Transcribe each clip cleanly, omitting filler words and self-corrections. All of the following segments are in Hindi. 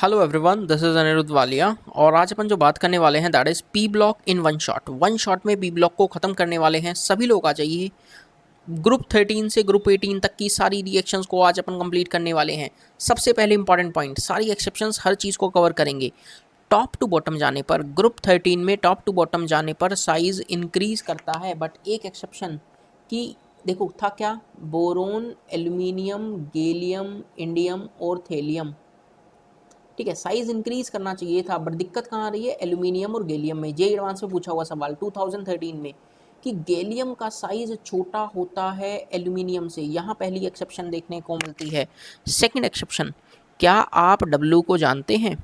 Hello everyone, this is Anirudh Walia. और आज अपन जो बात करने वाले हैं that is P block in one shot में पी ब्लॉक को ख़त्म करने वाले हैं। सभी लोग आ जाइए। ग्रुप 13 से ग्रुप 18 तक की सारी रिएक्शंस को आज अपन कंप्लीट करने वाले हैं। सबसे पहले इंपॉर्टेंट पॉइंट, सारी एक्सेप्शंस हर चीज़ को कवर करेंगे। टॉप टू बॉटम जाने पर, ग्रुप 13 में टॉप टू बॉटम जाने पर साइज़ इंक्रीज करता है, बट एक एक्सेप्शन कि देखो था क्या, बोरोन, एल्यूमिनियम, गैलियम, इंडियम और थेलियम। ठीक है, साइज इंक्रीज करना चाहिए था, बट दिक्कत कहाँ आ रही है, एल्यूमिनियम और गैलियम में। जे एडवांस में पूछा हुआ सवाल 2013 में कि गैलियम का साइज छोटा होता है एल्यूमिनियम से। यहाँ पहली एक्सेप्शन देखने को मिलती है। सेकंड एक्सेप्शन, क्या आप डब्ल्यू को जानते हैं?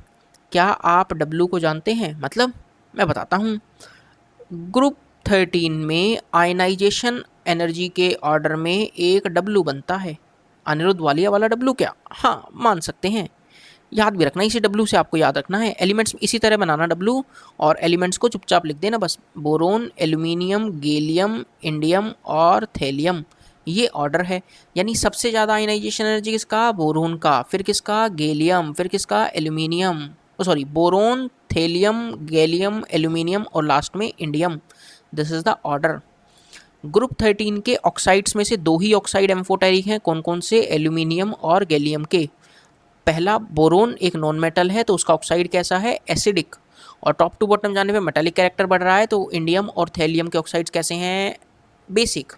क्या आप डब्ल्यू को जानते हैं? मतलब मैं बताता हूँ। ग्रुप 13 में आयनाइजेशन एनर्जी के ऑर्डर में एक डब्ल्यू बनता है। अनिरुद्ध वालिया वाला डब्ल्यू क्या? हाँ, मान सकते हैं। याद भी रखना, इसी डब्ल्यू से आपको याद रखना है। एलिमेंट्स इसी तरह बनाना डब्ल्यू, और एलिमेंट्स को चुपचाप लिख देना बस। बोरोन, एल्यूमिनियम, गैलियम, इंडियम और थेलियम, ये ऑर्डर है। यानी सबसे ज़्यादा आयनाइजेशन एनर्जी किसका? बोरोन का, फिर किसका? गैलियम, फिर किसका? Aluminium, sorry boron, thallium, gallium, aluminium और लास्ट में indium. This is the order. Group 13 के ऑक्साइड्स में से दो ही ऑक्साइड एम्फोटेरिक हैं। कौन कौन से? एल्यूमिनियम और गैलियम के। पहला बोरोन एक नॉन मेटल है, तो उसका ऑक्साइड कैसा है? एसिडिक। और टॉप टू बॉटम जाने पे मेटालिक कैरेक्टर बढ़ रहा है, तो इंडियम और थेलियम के ऑक्साइड्स कैसे हैं? बेसिक।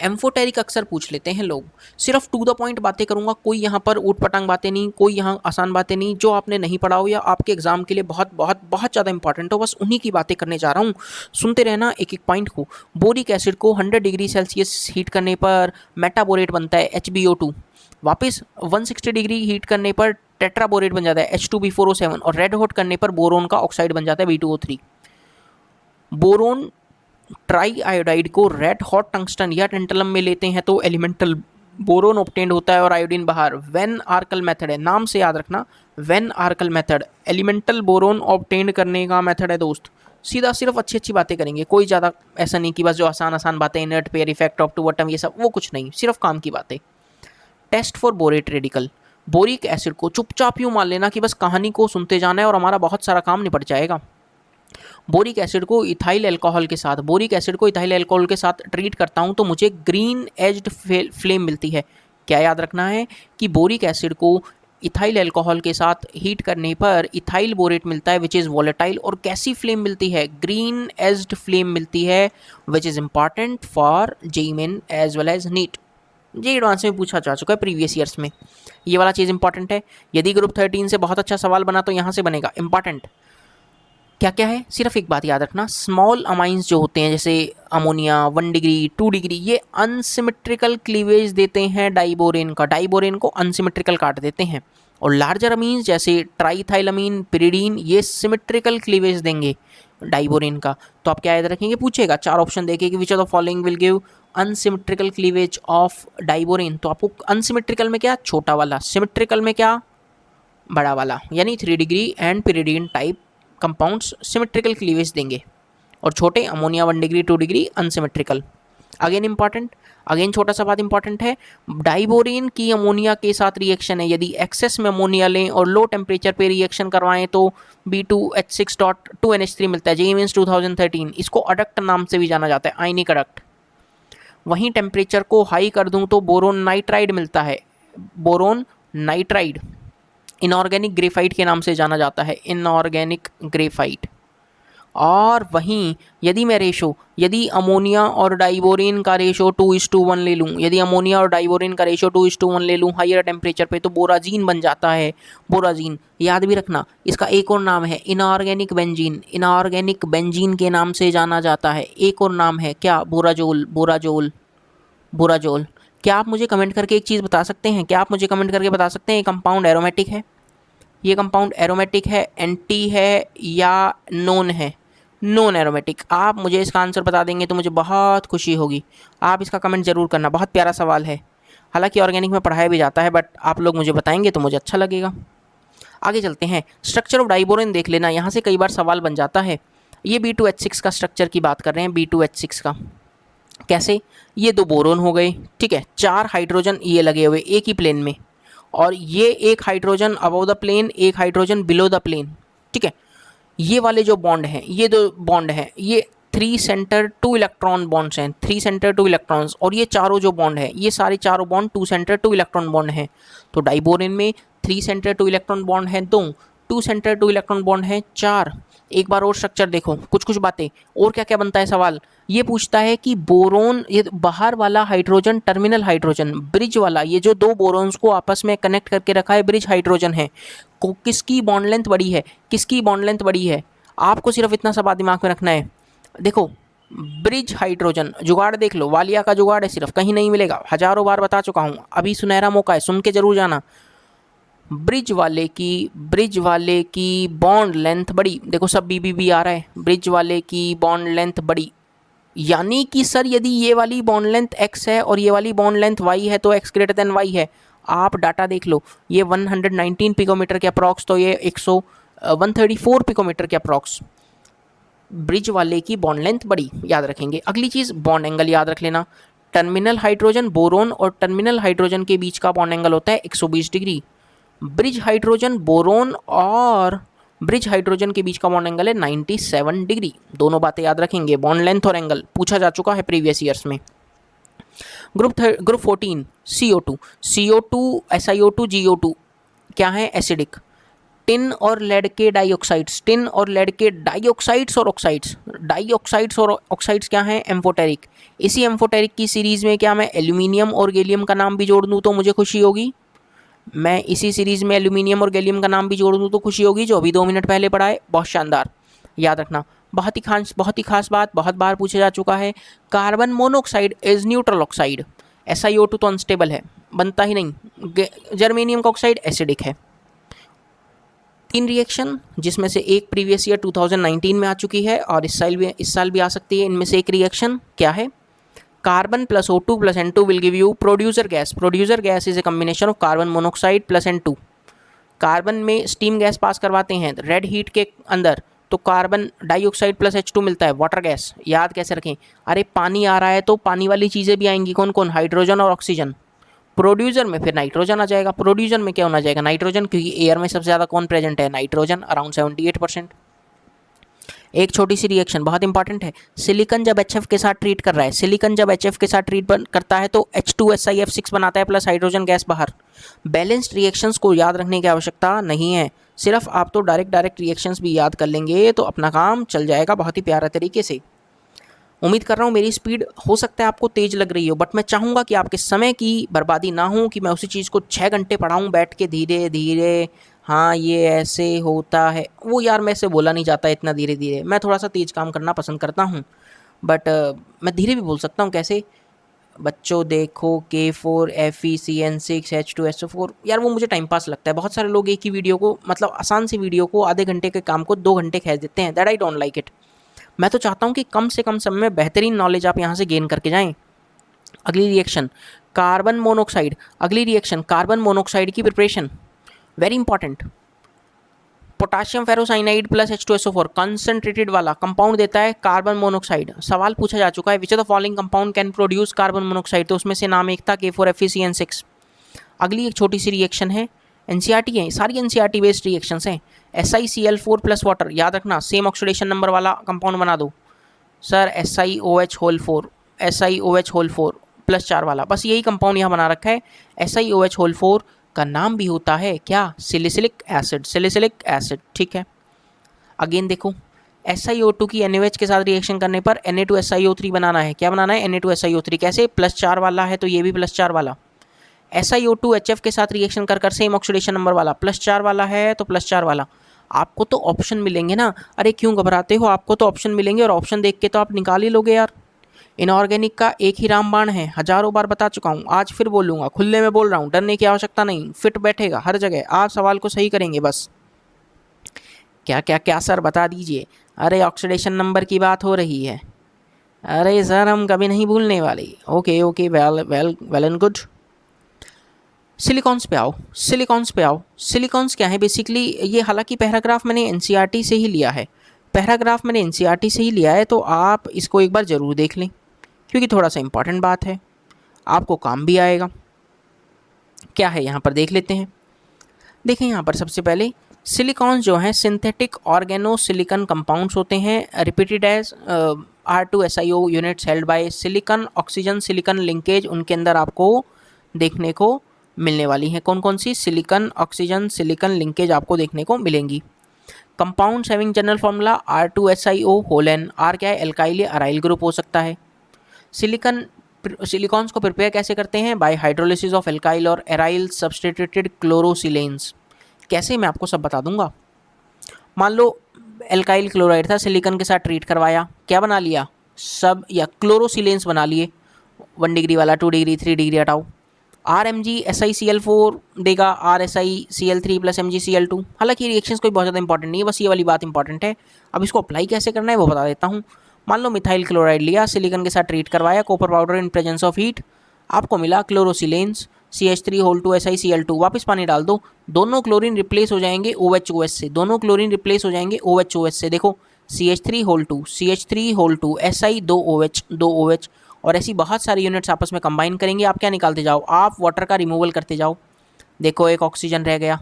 एम्फोटेरिक अक्सर पूछ लेते हैं लोग। सिर्फ टू द पॉइंट बातें करूंगा, कोई यहाँ पर ऊट पटांग बातें नहीं, कोई यहाँ आसान बातें नहीं। जो आपने नहीं पढ़ा हो या आपके एग्जाम के लिए बहुत बहुत बहुत ज़्यादा इंपॉर्टेंट हो, बस उन्हीं की बातें करने जा रहा हूँ। सुनते रहना एक एक पॉइंट को। बोरिक एसिड को 100 डिग्री सेल्सियस हीट करने पर मेटाबोरेट बनता है HbO2। वापस 160 डिग्री हीट करने पर टेट्राबोरेट बन जाता है H2B4O7। और रेड हॉट करने पर बोरोन का ऑक्साइड बन जाता है B2O3। बोरोन ट्राई आयोडाइड को रेड हॉट टंगस्टन या टेंटलम में लेते हैं तो एलिमेंटल बोरोन ऑब्टेन्ड होता है और आयोडीन बाहर। वेन आर्कल मेथड है, नाम से याद रखना। Van Arkel method elemental boron obtained करने का मेथड है दोस्त। सीधा सिर्फ अच्छी अच्छी बातें करेंगे, कोई ज़्यादा ऐसा नहीं कि बस जो आसान आसान बातें, inert pair effect, top to bottom, ये सब वो कुछ नहीं, सिर्फ काम की बातें। Test for borate radical, boric acid को चुपचाप यूँ मान लेना कि बस कहानी को सुनते जाना है और हमारा बहुत सारा काम निपट जाएगा। बोरिक एसिड को इथाइल अल्कोहल के साथ, बोरिक एसिड को इथाइल अल्कोहल के साथ ट्रीट करता हूँ तो मुझे ग्रीन एज्ड फ्लेम मिलती है। क्या याद रखना है कि बोरिक एसिड को इथाइल अल्कोहल के साथ हीट करने पर इथाइल बोरेट मिलता है विच इज़ वॉलेटाइल। और कैसी फ्लेम मिलती है? ग्रीन एज्ड फ्लेम मिलती है, which is important for JEE Main as well as NEET. ये एडवांस में पूछा जा चुका है प्रीवियस ईयर्स में। ये वाला चीज़ इंपॉर्टेंट है। यदि ग्रुप 13 से बहुत अच्छा सवाल बना तो यहाँ से बनेगा। इंपॉर्टेंट क्या क्या है, सिर्फ एक बात याद रखना। स्मॉल अमाइंस जो होते हैं जैसे अमोनिया 1 डिग्री 2 डिग्री, ये अनसिमेट्रिकल क्लीवेज देते हैं डाइबोरेन का। डाइबोरेन को अनसिमेट्रिकल काट देते हैं। और लार्जर अमीन्स जैसे ट्राईथाइलमीन, पिरिडीन, ये सिमेट्रिकल क्लीवेज देंगे डाइबोरेन का। तो आप क्या याद रखेंगे? पूछेगा 4 ऑप्शन देके कि which of the following will give unsymmetrical cleavage of diborane. तो आपको अनसिमेट्रिकल में क्या? छोटा वाला। सिमेट्रिकल में क्या? बड़ा वाला। यानी 3 degree and pyridine type compounds symmetrical cleavage देंगे, और छोटे ammonia 1 degree 2 degree unsymmetrical. Again important, again छोटा सा बात इंपॉर्टेंट है। डाइबोरेन की अमोनिया के साथ रिएक्शन है, यदि एक्सेस में अमोनिया लें और लो टेम्परेचर पे रिएक्शन करवाएं तो B2H6.2NH3 मिलता है। JEE means 2013। इसको अडक्ट नाम से भी जाना जाता है, आयनिक अडक्ट। वहीं टेम्परेचर को हाई कर दूं तो बोरोन नाइट्राइड मिलता है, बोरोन नाइट्राइड। इनऑर्गेनिक ग्रेफाइट के नाम से जाना जाता है, इनऑर्गेनिक ग्रेफाइट। और वहीं यदि मैं यदि अमोनिया और डाइबोरेन का रेशो 2:1 ले लूँ, यदि अमोनिया और डाइबोरेन का रेशो 2:1 ले लूँ हाइयर टेम्परेचर पे, तो बोराजीन बन जाता है। बोराजीन याद भी रखना, इसका एक और नाम है इनऑर्गेनिक बेंजीन। इनऑर्गेनिक बेंजीन के नाम से जाना जाता है। एक और नाम है क्या? बोराजोल। बोराजोल, बोराजोल। क्या आप मुझे कमेंट करके एक चीज़ बता सकते हैं? क्या आप मुझे कमेंट करके बता सकते हैं ये कंपाउंड एरोमेटिक है? ये कंपाउंड एरोमेटिक है, एंटी है या नॉन है? Non aromatic. आप मुझे इसका आंसर बता देंगे तो मुझे बहुत खुशी होगी। आप इसका कमेंट ज़रूर करना, बहुत प्यारा सवाल है। हालांकि ऑर्गेनिक में पढ़ाया भी जाता है, बट आप लोग मुझे बताएंगे तो मुझे अच्छा लगेगा। आगे चलते हैं। स्ट्रक्चर ऑफ डाइबोरेन देख लेना, यहाँ से कई बार सवाल बन जाता है। ये B2H6 का स्ट्रक्चर की बात कर रहे हैं, B2H6 का। कैसे? ये 2 बोरोन हो गए, ठीक है, 4 हाइड्रोजन ये लगे हुए एक ही प्लेन में, और ये एक हाइड्रोजन अबव द प्लेन, एक हाइड्रोजन बिलो द प्लेन, ठीक है। ये वाले जो बॉन्ड हैं, ये दो बॉन्ड हैं, ये 3 सेंटर 2 इलेक्ट्रॉन बॉन्ड्स हैं, 3 सेंटर 2 इलेक्ट्रॉन्स। और ये चारों जो बॉन्ड है, ये सारे चारों बॉन्ड 2 सेंटर 2 इलेक्ट्रॉन बॉन्ड हैं। तो डाइबोरेन में 3 सेंटर 2 इलेक्ट्रॉन बॉन्ड है 2, 2 सेंटर 2 इलेक्ट्रॉन बॉन्ड है 4। एक बार और स्ट्रक्चर देखो, कुछ कुछ बातें और क्या क्या बनता है। सवाल ये पूछता है कि बोरोन, ये बाहर वाला हाइड्रोजन टर्मिनल हाइड्रोजन, ब्रिज वाला, ये जो दो बोरोन्स को आपस में कनेक्ट करके रखा है ब्रिज हाइड्रोजन है, को किसकी बॉन्ड लेंथ बड़ी है, किसकी बॉन्ड लेंथ बड़ी है। आपको सिर्फ इतना सा बात दिमाग में रखना है। देखो ब्रिज हाइड्रोजन जुगाड़ देख लो, वालिया का जुगाड़ है, सिर्फ कहीं नहीं मिलेगा, हजारों बार बता चुका हूँ, अभी सुनहरा मौका है, सुन के जरूर जाना। ब्रिज वाले की बॉन्ड लेंथ बड़ी, देखो सब बी आ रहा है, ब्रिज वाले की बॉन्ड लेंथ बड़ी, यानी कि सर यदि ये वाली बॉन्ड लेंथ x है और ये वाली बॉन्ड लेंथ y है तो x ग्रेटर देन y है। आप डाटा देख लो, ये 119 पिकोमीटर के अप्रॉक्स, तो ये 134 पिकोमीटर के अप्रॉक्स। ब्रिज वाले की बॉन्ड लेंथ बड़ी, याद रखेंगे। अगली चीज़ बॉन्ड एंगल याद रख लेना। टर्मिनल हाइड्रोजन बोरोन और टर्मिनल हाइड्रोजन के बीच का बॉन्ड एंगल होता है 120 डिग्री। ब्रिज हाइड्रोजन बोरोन और ब्रिज हाइड्रोजन के बीच का बॉन्ड एंगल है 97 डिग्री। दोनों बातें याद रखेंगे, बॉन्ड लेंथ और एंगल पूछा जा चुका है प्रीवियस ईयर्स में। ग्रुप 14 CO2 SiO2 GO2 क्या है, एसिडिक। टिन और लेड के डाइऑक्साइड्स, टिन और लेड के डाइऑक्साइड्स और ऑक्साइड्स, डाइऑक्साइड्स और ऑक्साइड्स क्या हैं, एम्फोटेरिक। इसी एम्फोटेरिक की सीरीज़ में क्या मैं एल्यूमिनियम और गैलियम का नाम भी जोड़ दूँ तो मुझे खुशी होगी। मैं इसी सीरीज़ में एल्यूमिनियम और गैलियम का नाम भी जोड़ दूँ तो खुशी होगी, जो अभी 2 मिनट पहले पढ़ा है। बहुत शानदार, याद रखना। बहुत ही खास बात, बहुत बार पूछा जा चुका है, carbon monoxide is neutral oxide. SiO2 तो अनस्टेबल है, बनता ही नहीं। जर्मेनियम का ऑक्साइड एसिडिक है। 3 रिएक्शन, जिसमें से एक प्रीवियस ईयर 2019 में आ चुकी है और इस साल भी आ सकती है। इनमें से एक रिएक्शन क्या है, carbon plus O2 plus N2 will give you producer gas. Producer gas is a combination of carbon monoxide plus N2। Carbon में स्टीम गैस पास करवाते हैं रेड हीट के अंदर, तो कार्बन डाइऑक्साइड प्लस H2 मिलता है, वाटर गैस। याद कैसे रखें, अरे पानी आ रहा है तो पानी वाली चीज़ें भी आएंगी, कौन कौन, हाइड्रोजन और ऑक्सीजन। प्रोड्यूसर में फिर नाइट्रोजन आ जाएगा, प्रोड्यूसर में क्या होना जाएगा, नाइट्रोजन, क्योंकि एयर में सबसे ज़्यादा कौन प्रेजेंट है, नाइट्रोजन, अराउंड 78%। एक छोटी सी रिएक्शन बहुत इंपॉर्टेंट है, सिलिकॉन जब HF के साथ ट्रीट कर रहा है, सिलिकॉन जब HF के साथ ट्रीट करता है तो H2SiF6 बनाता है प्लस हाइड्रोजन गैस बाहर। बैलेंस्ड रिएक्शंस को याद रखने की आवश्यकता नहीं है, सिर्फ आप तो डायरेक्ट रिएक्शंस भी याद कर लेंगे तो अपना काम चल जाएगा बहुत ही प्यारा तरीके से। उम्मीद कर रहा हूँ मेरी स्पीड हो सकता है आपको तेज़ लग रही हो, बट मैं चाहूँगा कि आपके समय की बर्बादी ना हो, कि मैं उसी चीज़ को 6 घंटे पढ़ाऊँ बैठ के धीरे धीरे, हाँ ये ऐसे होता है, वो यार मैं ऐसे बोला नहीं जाता इतना धीरे धीरे, मैं थोड़ा सा तेज़ काम करना पसंद करता हूँ, बट मैं धीरे भी बोल सकता हूँ। कैसे, बच्चों देखो K4 FeCN6 H2SO4, यार वो मुझे टाइम पास लगता है। बहुत सारे लोग एक ही वीडियो को, मतलब आसान सी वीडियो को, आधे घंटे के काम को 2 घंटे खींच देते हैं, that I don't like it. मैं तो चाहता हूँ कि कम से कम समय में बेहतरीन नॉलेज आप यहाँ से गेन करके जाएं। अगली रिएक्शन कार्बन मोनोऑक्साइड, अगली रिएक्शन कार्बन मोनोऑक्साइड की preparation, very important. Potassium ferrocyanide plus H2SO4 concentrated वाला कंपाउंड देता है कार्बन मोनोऑक्साइड। सवाल पूछा जा चुका है which of the following compound can produce carbon monoxide, तो उसमें से नाम एक था K4 FeCN6। अगली एक छोटी सी रिएक्शन है, NCERT है, सारी NCERT बेस्ड रिएक्शंस हैं। SiCl4 प्लस वाटर, याद रखना सेम ऑक्सीडेशन नंबर वाला कंपाउंड बना दो सर, SiOH4 प्लस 4 वाला, बस यही कंपाउंड यहाँ बना रखा है। SiOH4 का नाम भी होता है क्या, सिलिसिलिक एसिड, ठीक है। अगेन देखो SiO2 की NaOH के साथ रिएक्शन करने पर Na2SiO3 बनाना है, क्या बनाना है, Na2SiO3, कैसे, प्लस 4 वाला है तो ये भी प्लस 4 वाला। SiO2 HF के साथ रिएक्शन कर सेम ऑक्सीडेशन नंबर वाला, प्लस 4 वाला है तो प्लस 4 वाला। आपको तो ऑप्शन मिलेंगे ना, अरे क्यों घबराते हो, आपको तो ऑप्शन मिलेंगे और ऑप्शन देख के तो आप निकाल ही लोगे यार। इनऑर्गेनिक का एक ही रामबाण है, हजारों बार बता चुका हूँ, आज फिर बोलूँगा, खुले में बोल रहा हूँ, डरने की आवश्यकता नहीं, फिट बैठेगा हर जगह, आप सवाल को सही करेंगे बस। क्या सर बता दीजिए, अरे ऑक्सीडेशन नंबर की बात हो रही है, अरे सर हम कभी नहीं भूलने वाले, okay well and good. Silicones पे आओ, सिलिकॉन्स क्या है बेसिकली, ये हालांकि पैराग्राफ मैंने NCERT से ही लिया है, तो आप इसको एक बार ज़रूर देख लें क्योंकि थोड़ा सा इंपॉर्टेंट बात है, आपको काम भी आएगा। क्या है यहाँ पर देख लेते हैं। देखें यहाँ पर सबसे पहले सिलिकॉन्स जो हैं सिंथेटिक ऑर्गेनो सिलिकॉन कंपाउंड्स होते हैं repeated as R2SiO units held by silicon oxygen silicon linkage उनके अंदर आपको देखने को मिलने वाली हैं। कौन कौन सी? सिलिकॉन ऑक्सीजन सिलिकॉन लिंकेज आपको देखने को मिलेंगी। Compounds having general formula R2SiO होलन। R क्या है? एल्काइल या अराइल ग्रुप हो सकता है। सिलिकॉन्स को प्रिपेयर कैसे करते हैं? बाय हाइड्रोलिसिस ऑफ एल्काइल और एराइल सब्सटीट्यूटेड क्लोरोसिलेन्स। कैसे, मैं आपको सब बता दूंगा। मान लो एल्काइल क्लोराइड था, सिलिकॉन के साथ ट्रीट करवाया, क्या बना लिया? सब या क्लोरोसिलेन्स बना लिए। 1 डिग्री वाला 2 डिग्री 3 डिग्री हटाओ, RMgSiCl4 देगा RSiCl3 प्लस MgCl2। हालांकि रिएक्शंस कोई बहुत ज़्यादा इंपॉर्टेंट नहीं है, बस ये वाली बात इंपॉर्टेंट है। अब इसको अप्लाई कैसे करना है वो बता देता हूँ। मान लो मिथाइल क्लोराइड लिया, सिलिकॉन के साथ ट्रीट करवाया, copper powder in presence of heat, आपको मिला क्लोरोसिलेन्स CH3 वापस पानी डाल दो, दोनों क्लोरीन रिप्लेस हो जाएंगे OHOS से, दोनों क्लोरीन रिप्लेस हो जाएंगे OHOS से। देखो CH3 Si 2OH और ऐसी बहुत सारी यूनिट्स आपस में कंबाइन करेंगे। आप क्या निकालते जाओ? आप वाटर का रिमूवल करते जाओ। देखो एक ऑक्सीजन रह गया,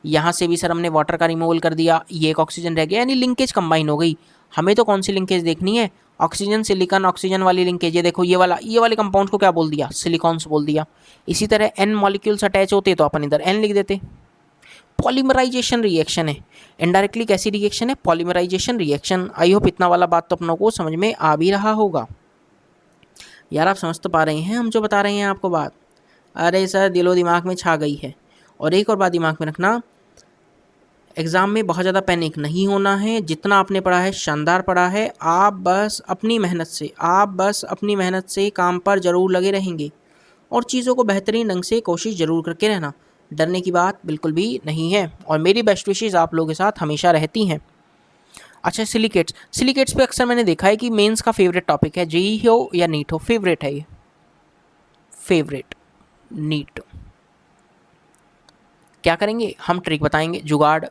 यहाँ से भी सर हमने वाटर का रिमूवल कर दिया, ये एक ऑक्सीजन रह गया, यानी लिंकेज कंबाइन हो गई। हमें तो कौन सी लिंकेज देखनी है? ऑक्सीजन सिलिकॉन ऑक्सीजन वाली लिंकेज। ये देखो ये वाले कंपाउंड्स को क्या बोल दिया? सिलिकॉन्स बोल दिया। इसी तरह n मॉलिक्यूल्स अटैच होते तो अपन इधर n लिख देते। पॉलीमराइजेशन रिएक्शन है, इनडायरेक्टली कैसी रिएक्शन है? Polymerisation reaction. आई होप इतना वाला बात तो अपनों को समझ में आ भी रहा होगा। यार आप समझ तो पा रहे हैं हम जो बता रहे हैं आपको बात? अरे सर दिलो दिमाग में छा गई है। और एक और बात दिमाग में रखना, एग्ज़ाम में बहुत ज़्यादा पैनिक नहीं होना है। जितना आपने पढ़ा है शानदार पढ़ा है। आप बस अपनी मेहनत से काम पर ज़रूर लगे रहेंगे और चीज़ों को बेहतरीन ढंग से कोशिश ज़रूर करके रहना। डरने की बात बिल्कुल भी नहीं है और मेरी बेस्ट विशेज़ आप लोगों के साथ हमेशा रहती हैं। अच्छा सिलिकेट्स पे अक्सर मैंने देखा है कि मेंस का फेवरेट टॉपिक है, जेई हो या नीट हो, फेवरेट है ये, फेवरेट नीट। क्या करेंगे हम? ट्रिक बताएंगे, जुगाड़।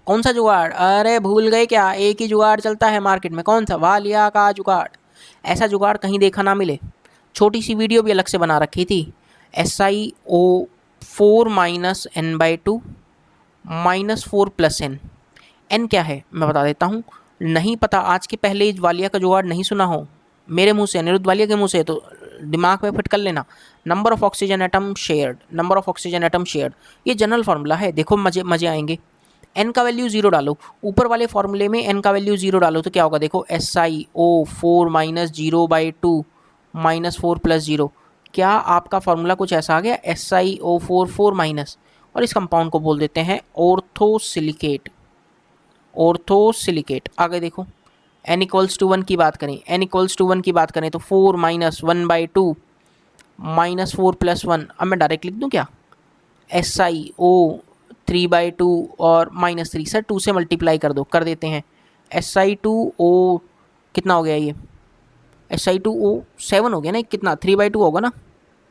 कौन सा जुगाड़? अरे भूल गए क्या? एक ही जुगाड़ चलता है मार्केट में, कौन सा? वालिया का जुगाड़। ऐसा जुगाड़ कहीं देखा ना मिले। छोटी सी वीडियो भी अलग से बना रखी थी। SiO4 minus N/2 -4 + N। N क्या है मैं बता देता हूँ। नहीं पता, आज के पहले वालिया का जुगाड़ नहीं सुना हो मेरे मुंह से, अनिरुद्ध वालिया के मुंह से, तो दिमाग में फिट कर लेना। Number of oxygen atom shared, ये जनरल फार्मूला है। देखो मजे आएंगे। n का वैल्यू 0 डालो, ऊपर वाले फॉर्मूले में n का वैल्यू 0 डालो तो क्या होगा? देखो SiO4 - 0/2 -4 + 0। क्या आपका फॉर्मूला कुछ ऐसा आ गया? SiO4 4- और इस कंपाउंड को बोल देते हैं ऑर्थोसिलिकेट। आगे देखो n = 1 की बात करें, तो 4 - 1/2 -4 + 1। अब मैं डायरेक्ट लिख दूं क्या? SiO 3/2 और -3, सर 2 से मल्टीप्लाई कर दो, कर देते हैं। Si2O कितना हो गया? ये Si2O 7 हो गया ना, कितना 3/2 होगा ना,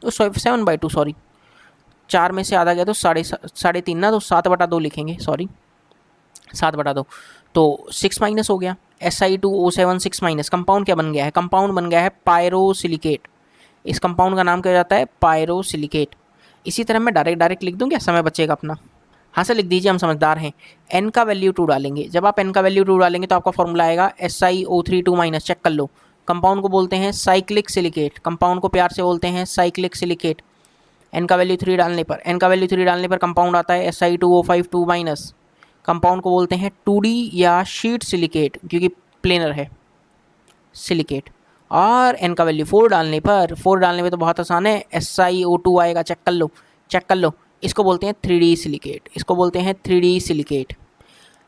तो 7/2 सॉरी, 4 में से आधा गया तो 3.5 ना, तो 7/2 लिखेंगे, सॉरी 7/2, तो 6- हो गया। Si2O7 6-। कंपाउंड क्या बन गया है? कंपाउंड बन गया है पायरोसिलिकेट। इस कंपाउंड का नाम क्या हो जाता है? पायरोसिलिकेट। इसी तरह मैं डायरेक्ट लिख दूं क्या? समय बचेगा अपना। हाँ सर लिख दीजिए, हम समझदार हैं। n का वैल्यू 2 डालेंगे, जब आप n का वैल्यू 2 डालेंगे तो आपका फॉर्मूला आएगा SiO3 2-। चेक कर लो। कंपाउंड को बोलते हैं साइक्लिक सिलिकेट, कंपाउंड को प्यार से बोलते हैं साइक्लिक सिलिकेट। n का वैल्यू 3 डालने पर कंपाउंड आता है Si2O5 2-। कंपाउंड को बोलते हैं 2D या शीट सिलिकेट, क्योंकि प्लेनर है सिलिकेट। और n का वैल्यू 4 डालने पर तो बहुत आसान है, SiO2 आएगा। चेक कर लो। इसको बोलते हैं 3D सिलिकेट।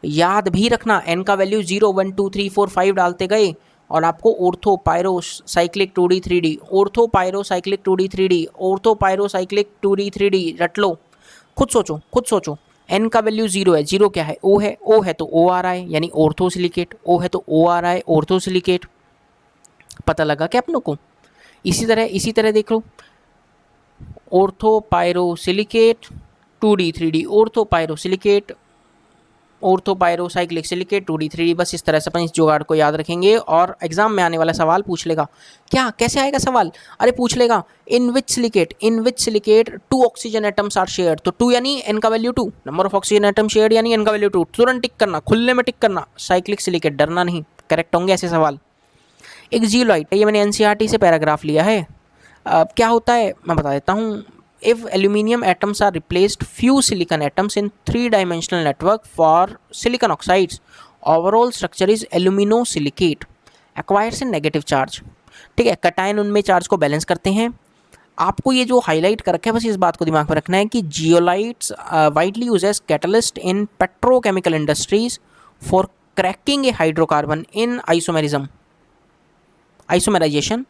याद भी रखना, n का वैल्यू 0 1 2 3 4 5 डालते गए और आपको ortho pyro cyclic 2D 3D, ortho pyro cyclic 2D 3D रट लो। खुद सोचो। n का वैल्यू 0 है, 0 क्या है? O है तो O आ रहा है, यानी ऑर्थोसिलिकेट। O है तो O आ रहा है, ऑर्थोसिलिकेट। पता लगा क्या अपनों को? इसी तरह देख लो, ortho pyrosilicate 2D 3D, ortho pyrosilicate ortho pyro cyclic silicate 2D 3D, बस इस तरह से अपन इस जुगाड़ को याद रखेंगे और एग्जाम में आने वाला सवाल पूछ लेगा। क्या कैसे आएगा सवाल? अरे पूछ लेगा in which silicate 2 oxygen atoms are shared, तो 2 यानी एन का value 2, number of oxygen atom shared यानी एन का वैल्यू 2, तुरंत टिक करना, खुले में टिक करना, साइक्लिक सिलिकेट, डरना नहीं, करेक्ट होंगे ऐसे सवाल। एक जियोलाइट, ये मैंने एनसीईआरटी से पैराग्राफ लिया है। क्या होता है मैं बता देता हूँ। If aluminium atoms are replaced few silicon atoms in 3-dimensional network for silicon oxides, overall structure is aluminosilicate, acquires a negative charge। ठीक है, कटायन उनमें चार्ज को बैलेंस करते हैं। आपको ये जो हाईलाइट कर रखा है बस इस बात को दिमाग में रखना है कि zeolites widely use as catalyst in petrochemical industries for cracking a hydrocarbon in isomerisation.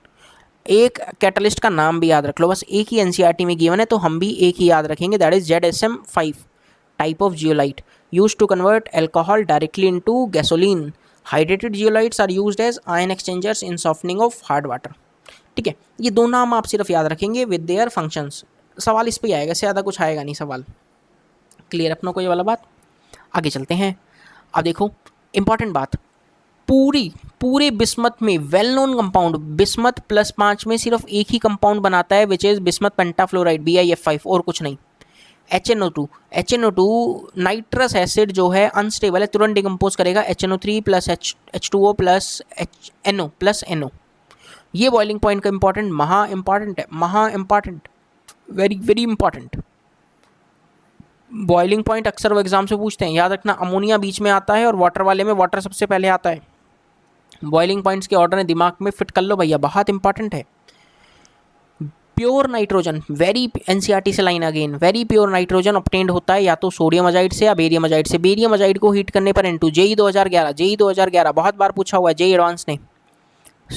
एक कैटलिस्ट का नाम भी याद रख लो, बस एक ही एनसीईआरटी में गिवन है तो हम भी एक ही याद रखेंगे, that is ZSM5 type of zeolite used to convert alcohol directly into gasoline. Hydrated zeolites are used as ion exchangers in softening of hard water. ठीक है, ये दो नाम आप सिर्फ याद रखेंगे विद देयर फंक्शंस। सवाल इस पे आएगा, इससे ज़्यादा कुछ आएगा नहीं सवाल। क्लियर अपनों को ये वाला बात? आगे चलते हैं। अब देखो इंपॉर्टेंट बात, पूरे बिस्मत में वेल नोन कंपाउंड बिस्मत +5 में सिर्फ एक ही कंपाउंड बनाता है विच इज बिस्मत पेंटाफ्लोराइड BiF5, और कुछ नहीं। HNO2 नाइट्रस एसिड जो है अनस्टेबल है, तुरंत डिकम्पोज करेगा HNO3 + H2O + NO + NO। ये बॉइलिंग पॉइंट का इंपॉर्टेंट, महा important, very very important boiling point. अक्सर वो एग्जाम से पूछते हैं, याद रखना अमोनिया बीच में आता है और वाटर वाले में वाटर सबसे पहले आता है। बॉइलिंग पॉइंट्स के ऑर्डर ने दिमाग में फिट कर लो भैया, बहुत इंपॉर्टेंट है। प्योर नाइट्रोजन, वेरी एनसीईआरटी से line again, very pure nitrogen obtained होता है या तो सोडियम अजाइड से या बेरियम अजाइड से। बेरियम अजाइड को हीट करने पर N2, जेई 2011 बहुत बार पूछा हुआ है जेई एडवांस ने।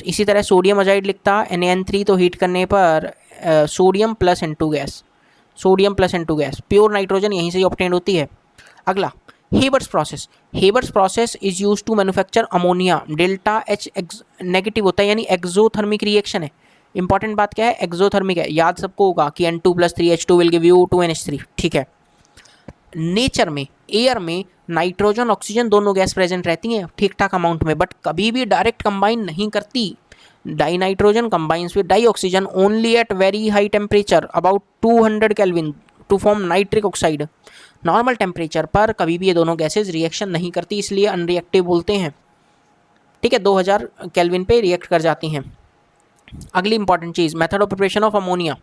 इसी तरह सोडियम अजाइड लिखता Na3 तो हीट करने पर sodium + N2 gas, sodium + N2 gas. Pure nitrogen यहीं से ऑब्टेन्ड होती है। अगला Haber's process is use to manufacture ammonia. ΔH negative होता है यानी एक्सोथर्मिक रिएक्शन है। इंपॉर्टेंट बात क्या है, एक्सोथर्मिक है। याद सबको होगा कि N2 + 3H2 will give you 2NH3। ठीक है, नेचर में एयर में नाइट्रोजन ऑक्सीजन दोनों गैस प्रेजेंट रहती हैं ठीक ठाक अमाउंट में, बट कभी भी डायरेक्ट कंबाइन नहीं करती। Dinitrogen combines with dioxygen only at very high temperature about 200 kelvin to form nitric oxide. Normal temperature पर कभी भी ये दोनों गैसेज रिएक्शन नहीं करती, इसलिए अनरिएक्टिव बोलते हैं। ठीक है, 2000 केल्विन पे रिएक्ट कर जाती हैं। अगली important cheese, method of preparation of ammonia.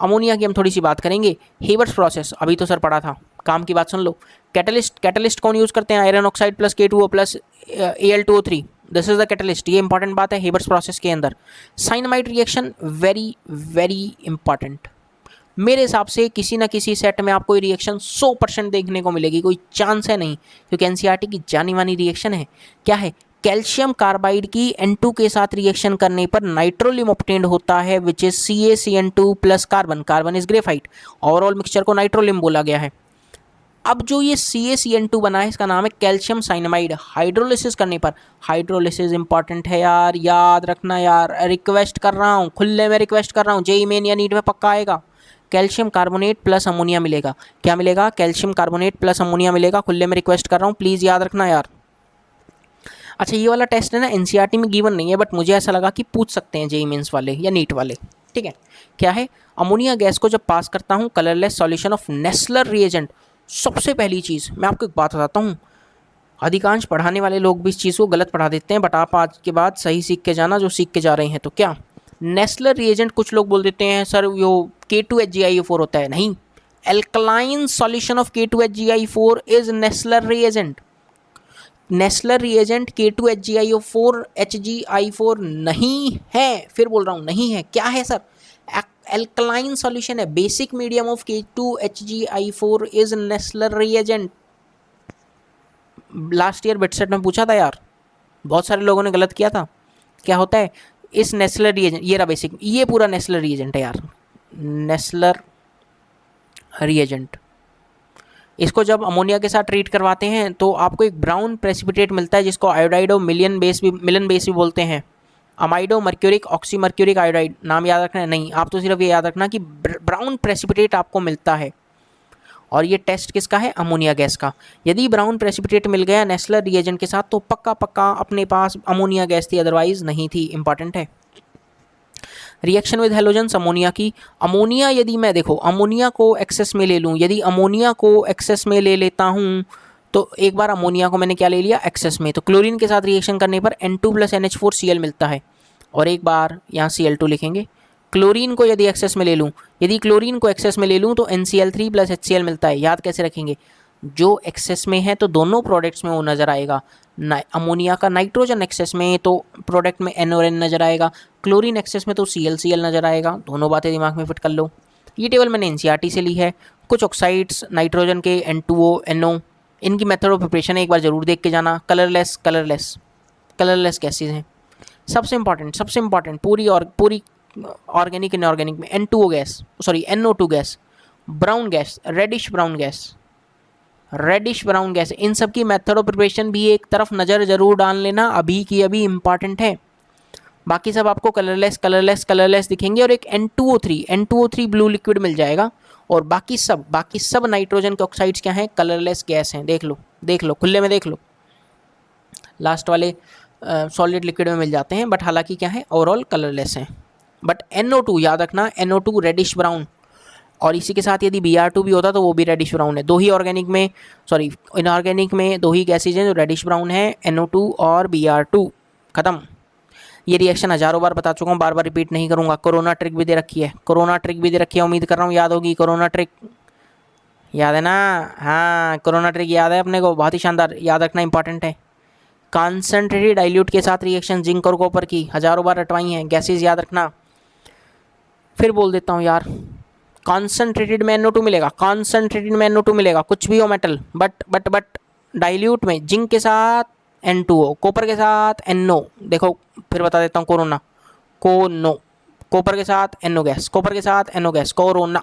Ammonia की हम थोड़ी सी बात करेंगे। हेबर्ट्स प्रोसेस अभी तो सर पढ़ा था, काम की बात सुन लो। कैटलिस्ट कौन यूज़ करते हैं? Iron oxide + K2O + Al2O3, this is the catalyst. ये इंपॉर्टेंट बात है हेबर्ट्स प्रोसेस के अंदर। Cyanamide reaction very very important. मेरे हिसाब से किसी ना किसी सेट में आपको ये रिएक्शन 100% देखने को मिलेगी, कोई चांस है नहीं, क्योंकि एनसीईआरटी की जानी मानी रिएक्शन है। क्या है? कैल्शियम कार्बाइड की N2 के साथ रिएक्शन करने पर नाइट्रोलियम ऑब्टेन्ड होता है which is CaCN2 + carbon, carbon is graphite. Overall mixture को नाइट्रोलियम बोला गया है। अब जो ये CaCN2 बना है इसका नाम है कैल्शियम साइनामाइड। हाइड्रोलिसिस करने पर, हाइड्रोलिसिस इंपॉर्टेंट है यार, याद रखना यार, रिक्वेस्ट कर रहा हूँ, खुले में रिक्वेस्ट कर रहा हूँ, जेईई मेन या नीट में पक्का आएगा। कैल्शियम कार्बोनेट + अमोनिया मिलेगा। क्या मिलेगा? कैल्शियम कार्बोनेट + अमोनिया मिलेगा। खुले में रिक्वेस्ट कर रहा हूँ, प्लीज़ याद रखना यार। अच्छा, ये वाला टेस्ट है ना एनसीईआरटी में गिवन नहीं है, बट मुझे ऐसा लगा कि पूछ सकते हैं जेईई मेंस वाले या नीट वाले। ठीक है, क्या है? अमोनिया गैस को जब पास करता हूँ colourless solution of Nessler reagent. सबसे पहली चीज़ मैं आपको एक बात बताता हूँ, अधिकांश पढ़ाने वाले लोग भी इस चीज़ को गलत पढ़ा देते हैं, बट आप आज के बाद सही सीख के जाना जो सीख के जा रहे हैं। तो क्या नेस्लर रिएजेंट, कुछ लोग बोल देते हैं सर वो K2HgIO4 होता है, नहीं, alkaline solution of K2HgIO4 is Nessler reagent. Nessler reagent K2HgIO4 HgI4 नहीं है, फिर बोल रहा हूँ नहीं है। क्या है सर? एल्कलाइन सॉल्यूशन है। Basic medium of K2HgI4 is Nessler reagent. Last year BITSAT में पूछा था यार, बहुत सारे लोगों ने गलत किया था। क्या होता है इस नेस्लर रिएजेंट? ये रहा बेसिक, ये पूरा नेस्लर रिएजेंट है यार, नेस्लर रिएजेंट। इसको जब अमोनिया के साथ ट्रीट करवाते हैं तो आपको एक ब्राउन प्रेसिपिटेट मिलता है जिसको आयोडाइड ऑफ मिलन बेस भी बोलते हैं। Amido mercuric oxy mercuric iodide, नाम याद रखना है नहीं, आप तो सिर्फ ये याद रखना कि ब्राउन प्रेसिपिटेट आपको मिलता है। और ये टेस्ट किसका है, अमोनिया गैस का। यदि ब्राउन प्रेसिपिटेट मिल गया नेस्लर रिएजेंट के साथ तो पक्का पक्का अपने पास अमोनिया गैस थी, अदरवाइज नहीं थी। इंपॉर्टेंट है। रिएक्शन विद हेलोजन्स अमोनिया की, अमोनिया यदि मैं देखो अमोनिया को एक्सेस में ले लूँ, यदि अमोनिया को एक्सेस में ले लेता हूँ तो एक बार अमोनिया को मैंने क्या ले लिया एक्सेस में, तो क्लोरीन के साथ रिएक्शन करने पर N2 + NH4Cl मिलता है। और एक बार यहाँ Cl2 लिखेंगे। क्लोरीन को यदि एक्सेस में ले लूँ, यदि क्लोरीन को एक्सेस में ले लूँ तो NCl3 + HCl मिलता है। याद कैसे रखेंगे, जो एक्सेस में है तो दोनों प्रोडक्ट्स में वो नज़र आएगा। अमोनिया का नाइट्रोजन एक्सेस में तो प्रोडक्ट में N और N नज़र आएगा, क्लोरीन एक्सेस में तो Cl नज़र आएगा। दोनों बातें दिमाग में फिट कर लो। ये टेबल मैंने NCERT से ली है। कुछ ऑक्साइड्स नाइट्रोजन के N2O NO, इनकी मेथड ऑफ प्रिपरेशन एक बार जरूर देख के जाना। कलरलेस गैसेज हैं। सबसे इंपॉर्टेंट पूरी ऑर्गेनिक इनऑर्गेनिक में N2O gas, sorry NO2 gas, brown gas, reddish brown gas, इन सब की मेथड ऑफ प्रिपरेशन भी एक तरफ नज़र जरूर डाल लेना, अभी की अभी इंपॉर्टेंट है। बाकी सब आपको कलरलेस दिखेंगे और एक N2O3 ब्लू लिक्विड मिल जाएगा। और बाकी सब नाइट्रोजन के ऑक्साइड्स क्या हैं, कलरलेस गैस हैं। देख लो खुले में देख लो, लास्ट वाले सॉलिड लिक्विड में मिल जाते हैं, बट हालांकि क्या है, ओवरऑल कलरलेस हैं। बट NO2 याद रखना, NO2 रेडिश ब्राउन, और इसी के साथ यदि Br2 भी होता तो वो भी रेडिश ब्राउन है। दो ही इनऑर्गेनिक में दो ही गैसेज हैं जो रेडिश ब्राउन है, NO2 और Br2। खत्म। ये रिएक्शन हज़ारों बार बता चुका हूँ, बार बार रिपीट नहीं करूँगा। कोरोना ट्रिक भी दे रखी है, उम्मीद कर रहा हूँ याद होगी। कोरोना ट्रिक याद है ना, हाँ कोरोना ट्रिक याद है अपने को, बहुत ही शानदार, याद रखना इंपॉर्टेंट है। कॉन्सेंट्रेटेड डाइल्यूट के साथ रिएक्शन जिंक और कॉपर की हज़ारों बार रटवाई हैं, गैसेज याद रखना। फिर बोल देता हूँ यार, कॉन्सेंट्रेटेड में NO2 मिलेगा, कुछ भी हो मेटल, बट डाइल्यूट में जिंक के साथ N2O, कॉपर के साथ NO। देखो फिर बता देता हूँ, कॉपर के साथ NO गैस, कोरोना।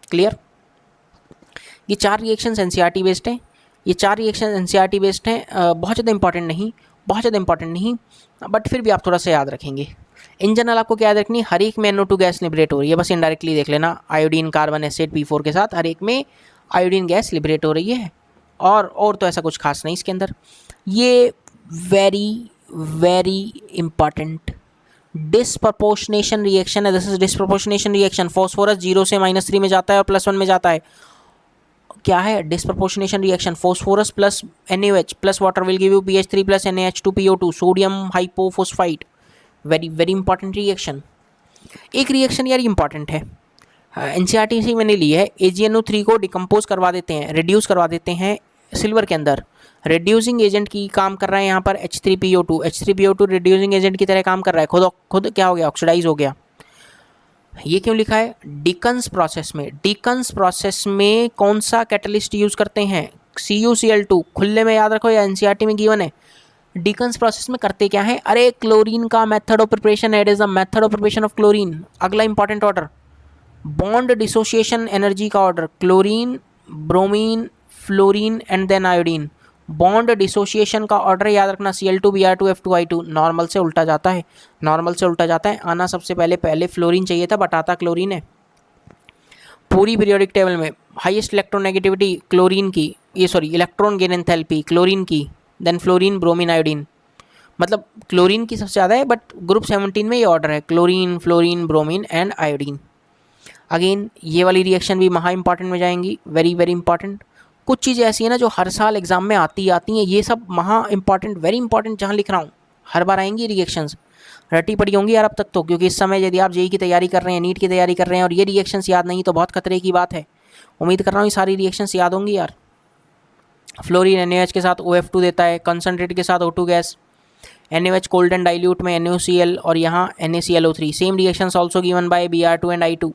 क्लियर। ये चार रिएक्शंस NCERT बेस्ड हैं, बहुत ज़्यादा इंपॉर्टेंट नहीं, बट फिर भी आप थोड़ा सा याद रखेंगे। इन जनरल आपको क्या याद रखनी है, हर एक में NO2 गैस लिबरेट हो रही है, बस इनडायरेक्टली देख लेना। आयोडीन कार्बन एसिड P4 के साथ हर एक में आयोडीन गैस लिबरेट हो रही है, और तो ऐसा कुछ खास नहीं इसके अंदर। ये वेरी इंपॉर्टेंट डिस्प्रपोर्शनेशन रिएक्शन है। This is disproportionation reaction. Phosphorus 0 से -3 में जाता है और +1 में जाता है। क्या है disproportionation reaction, phosphorus plus NaOH plus water will give you BH3 + NaH2PO2, sodium hypophosphide. Very important reaction. एक रिएक्शन यार इंपॉर्टेंट है, NCERT से मैंने ली है। AgNO3 को डिकम्पोज करवा देते हैं, रिड्यूस करवा देते हैं सिल्वर के अंदर। रिड्यूसिंग एजेंट की काम कर रहा है यहाँ पर H3PO2 रिड्यूसिंग एजेंट की तरह काम कर रहा है, खुद क्या हो गया, ऑक्सीडाइज हो गया। ये क्यों लिखा है, डिकन्स प्रोसेस में कौन सा कैटलिस्ट यूज़ करते हैं, CuCl2। खुले में याद रखो या NCERT में गिवन है। डिकन्स प्रोसेस में करते क्या है, अरे क्लोरीन का मेथड ऑफ प्रिपरेशन है, it is the method of preparation of chlorine. अगला important order, bond dissociation energy का order, chlorine, bromine, fluorine and then iodine. Bond dissociation का ऑर्डर याद रखना, Cl2 Br2 F2I2। नॉर्मल से उल्टा जाता है, आना सबसे पहले फ्लोरीन चाहिए था, बट आता क्लोरीन है। पूरी पीरियोडिक टेबल में हाईएस्ट इलेक्ट्रोनेगेटिविटी क्लोरीन की, इलेक्ट्रॉन गेन एंथैल्पी क्लोरीन की, देन फ्लोरीन, ब्रोमीन, आयोडीन। मतलब क्लोरीन की सबसे ज़्यादा है, बट ग्रुप 17 में ये ऑर्डर है, chlorine, fluorine, bromine and iodine. Again ये वाली रिएक्शन भी महा इंपॉर्टेंट में जाएंगी, वेरी इंपॉर्टेंट। कुछ चीज़ें ऐसी है ना जो हर साल एग्जाम में आती हैं, ये सब महा इंपॉर्टेंट, वेरी इंपॉर्टेंट, जहाँ लिख रहा हूँ हर बार आएंगी रिएक्शंस। रटी पड़ी होंगी यार अब तक तो, क्योंकि इस समय यदि आप JEE की तैयारी कर रहे हैं, नीट की तैयारी कर रहे हैं और ये रिएक्शंस याद नहीं तो बहुत खतरे की बात है। उम्मीद कर रहा हूँ ये सारी रिएक्शंस याद होंगी यार। फ्लोरीन NaOH के साथ OF2 देता है, कंसनट्रेट के साथ O2 gas, NaOH cold and dilute में NaOCl और यहाँ NaClO3। Same reactions also given by Br2 and I2।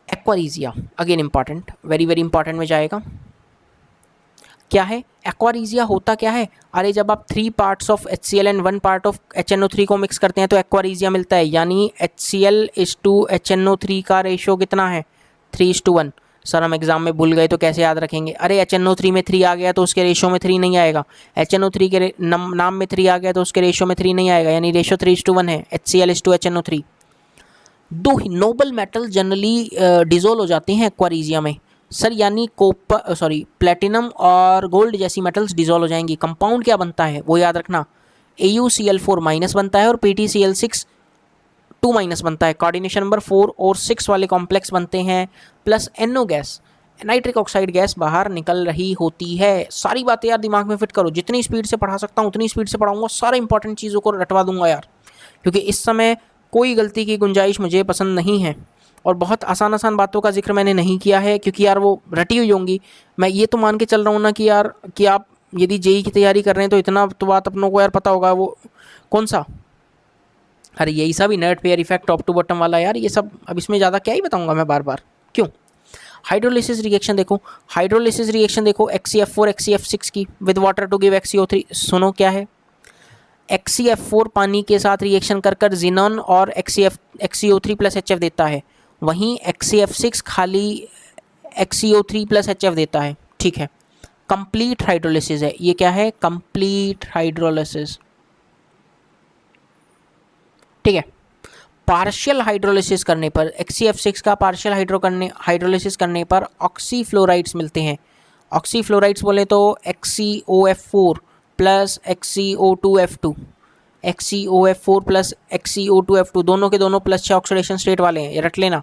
Aqua regia again important, very important में जाएगा। क्या है एक्वारीजिया, होता क्या है, अरे जब आप 3 parts of HCl and 1 part of HNO3 को मिक्स करते हैं तो एक्वारीजिया मिलता है। यानी HCl:HNO3 का रेशो कितना है, 3:1। सर हम एग्जाम में भूल गए तो कैसे याद रखेंगे, अरे HNO3 में 3 आ गया तो उसके रेशो में 3 नहीं आएगा, HNO3 के नाम में 3 आ गया तो उसके रेशो में 3 नहीं आएगा, यानी रेशो 3:1 है HCl:HNO3। दो नोबल मेटल जनरली डिजोल्व हो जाते हैं एक्वारीजिया में सर, यानी कॉपर सॉरी प्लेटिनम और गोल्ड जैसी मेटल्स डिजोल्व हो जाएंगी। कंपाउंड क्या बनता है वो याद रखना, AuCl4 माइनस बनता है और PtCl6 2 माइनस बनता है। कोऑर्डिनेशन नंबर 4 और 6 वाले कॉम्प्लेक्स बनते हैं, plus NO gas, nitric oxide gas बाहर निकल रही होती है। सारी बातें यार दिमाग में फिट करो, जितनी स्पीड से पढ़ा सकता हूँ उतनी स्पीड से पढ़ाऊंगा, सारे इंपॉर्टेंट चीज़ों को रटवा दूंगा यार, क्योंकि इस समय कोई गलती की गुंजाइश मुझे पसंद नहीं है। और बहुत आसान आसान बातों का जिक्र मैंने नहीं किया है क्योंकि यार वो रटी हुई होंगी। मैं ये तो मान के चल रहा हूँ ना कि यार कि आप यदि जेई की तैयारी कर रहे हैं तो इतना तो बात अपनों को यार पता होगा, वो कौन सा, अरे यही सब inert pair effect top to bottom वाला यार, ये सब अब इसमें ज़्यादा क्या ही बताऊंगा मैं बार बार, क्यों। हाइड्रोलिसिस रिएक्शन देखो, हाइड्रोलिसिस रिएक्शन देखो XeF4 XeF6 की with water to give XeO3। सुनो क्या है, XeF4 पानी के साथ रिएक्शन कर कर जिनॉन और XeO3 प्लस HF देता है, वहीं XeF6 खाली XeO3 प्लस HF देता है। ठीक है, कंप्लीट हाइड्रोलिसिस है ये, क्या है, कंप्लीट हाइड्रोलिसिस। ठीक है, पार्शियल हाइड्रोलिसिस करने पर XeF6 का पार्शियल हाइड्रोलिसिस करने पर ऑक्सीफ्लोराइड्स मिलते हैं। ऑक्सीफ्लोराइड्स बोले तो XeOF4 plus XeO2F2, XeOF4 plus XeO2F2 दोनों के दोनों +6 ऑक्सीडेशन स्टेट वाले हैं, ये रट लेना।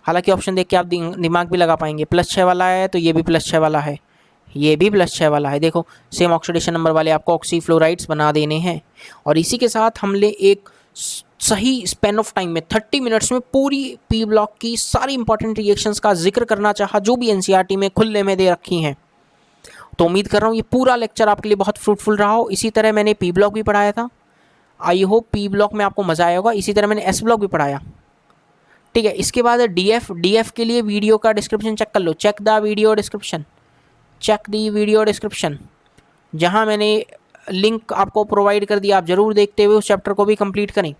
हालांकि ऑप्शन देख के आप दिमाग भी लगा पाएंगे, +6 वाला है तो ये भी +6 वाला है, ये भी +6 वाला है। देखो सेम ऑक्सीडेशन नंबर वाले आपको ऑक्सीफ्लोराइड्स बना देने हैं। और इसी के साथ हमने एक सही स्पेन ऑफ टाइम में 30 मिनट्स में पूरी पी ब्लॉक की सारी इंपॉर्टेंट रिएक्शंस का जिक्र करना चाहा जो भी एनसीईआरटी में खुले में दे रखी हैं। तो उम्मीद कर रहा हूँ ये पूरा लेक्चर आपके लिए बहुत फ्रूटफुल रहा हो। इसी तरह मैंने पी ब्लॉक भी पढ़ाया था, आई होप पी ब्लॉक में आपको मज़ा आया होगा। इसी तरह मैंने एस ब्लॉक भी पढ़ाया। ठीक है, इसके बाद डीएफ के लिए वीडियो का डिस्क्रिप्शन चेक कर लो, check the video description, check the video description, जहाँ मैंने लिंक आपको प्रोवाइड कर दिया, आप ज़रूर देखते हुए उस चैप्टर को भी कंप्लीट करें।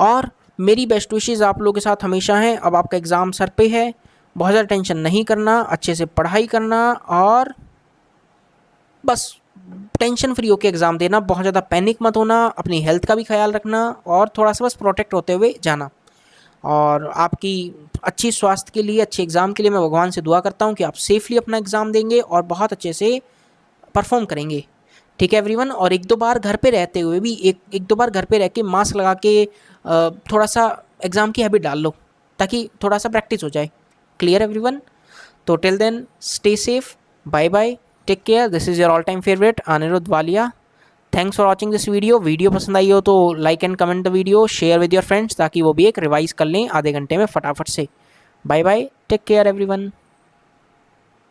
और मेरी बेस्ट विशेज़ आप लोगों के साथ हमेशा हैं। अब आपका एग्ज़ाम सर पे है, बहुत ज़्यादा टेंशन नहीं करना, अच्छे से पढ़ाई करना और बस टेंशन फ्री होकर एग्ज़ाम देना, बहुत ज़्यादा पैनिक मत होना, अपनी हेल्थ का भी ख्याल रखना और थोड़ा सा बस प्रोटेक्ट होते हुए जाना। और आपकी अच्छी स्वास्थ्य के लिए, अच्छे एग्ज़ाम के लिए मैं भगवान से दुआ करता हूँ कि आप सेफली अपना एग्ज़ाम देंगे और बहुत अच्छे से परफॉर्म करेंगे। ठीक है एवरीवन, और एक दो बार घर पे रहते हुए भी एक दो बार घर पे रह के मास्क लगा के थोड़ा सा एग्ज़ाम की हैबिट डाल लो ताकि थोड़ा सा प्रैक्टिस हो जाए। क्लियर एवरीवन, तो till then stay safe, bye bye, take care, this is your all time favourite Anirudh Walia. Thanks for watching this video पसंद आई हो तो like and comment the video, share with your friends ताकि वो भी एक रिवाइज कर लें आधे घंटे में फटाफट से। Bye bye, take care everyone.